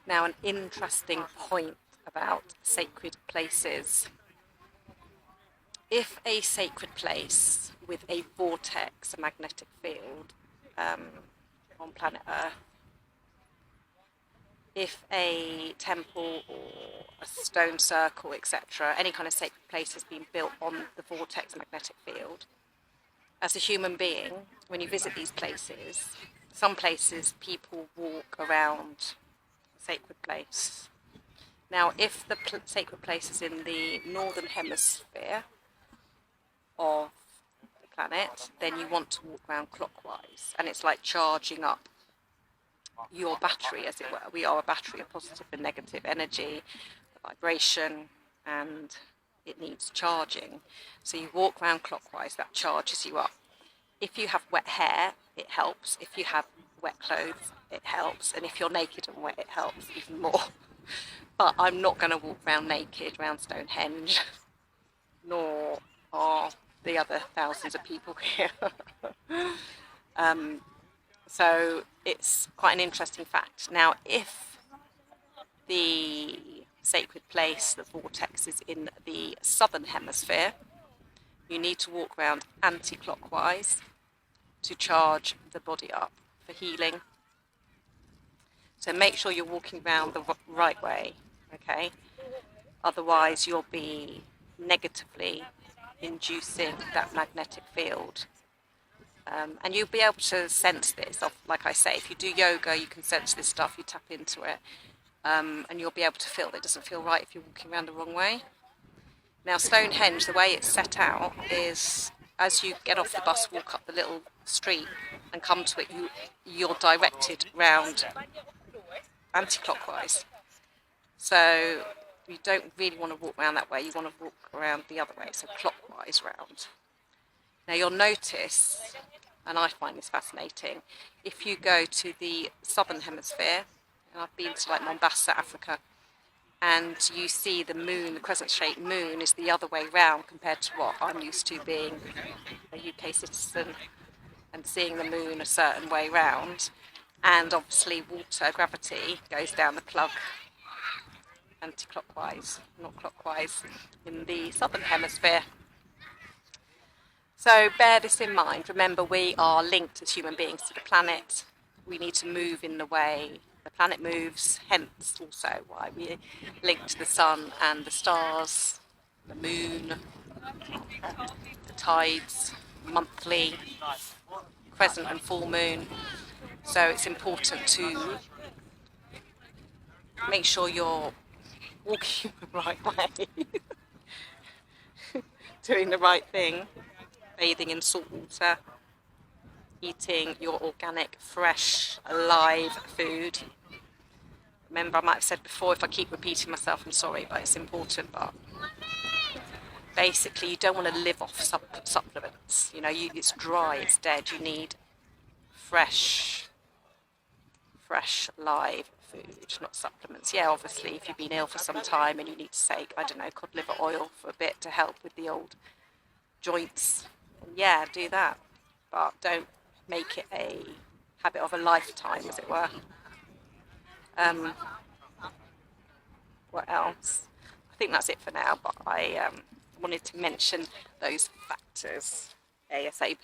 Now, an interesting point about sacred places. If a sacred place with a vortex, a magnetic field on planet Earth, if a temple or a stone circle, etc., any kind of sacred place has been built on the vortex magnetic field, as a human being, when you visit these places, some places people walk around the sacred place. Now, if the sacred place is in the northern hemisphere of the planet, then you want to walk around clockwise, and it's like charging up your battery, as it were. We are a battery of positive and negative energy, vibration, and it needs charging. So you walk around clockwise, that charges you up. If you have wet hair, it helps. If you have wet clothes, it helps. And if you're naked and wet, it helps even more. But I'm not going to walk around naked around Stonehenge, nor are the other thousands of people here. So it's quite an interesting fact. Now, if the sacred place, the vortex, is in the southern hemisphere, you need to walk around anti-clockwise to charge the body up for healing. So make sure you're walking around the right way, okay? Otherwise, you'll be negatively inducing that magnetic field. And you'll be able to sense this. Like I say, if you do yoga, you can sense this stuff, you tap into it, and you'll be able to feel that it doesn't feel right if you're walking around the wrong way. Now, Stonehenge, the way it's set out is as you get off the bus, walk up the little street and come to it, you're directed round anti-clockwise. So you don't really want to walk around that way, you want to walk around the other way, so clockwise round. Now you'll notice, and I find this fascinating, if you go to the southern hemisphere, and I've been to like Mombasa, Africa, and you see the moon, the crescent-shaped moon is the other way round compared to what I'm used to being a UK citizen and seeing the moon a certain way round. And obviously water, gravity, goes down the plug anti-clockwise, not clockwise, in the southern hemisphere. So bear this in mind. Remember, we are linked as human beings to the planet. We need to move in the way the planet moves, hence also why we link to the sun and the stars, the moon, the tides, monthly, crescent and full moon. So it's important to make sure you're walking the right way, doing the right thing, bathing in salt water, eating your organic, fresh, alive food. Remember, I might have said before, if I keep repeating myself, I'm sorry, but it's important. But basically, you don't want to live off supplements. You know, it's dry, it's dead. You need fresh, live food, not supplements. Yeah, obviously, if you've been ill for some time and you need to take, I don't know, cod liver oil for a bit to help with the old joints, yeah, do that. But don't make it a habit of a lifetime, as it were. What else? I think that's it for now, but I wanted to mention those factors ASAP.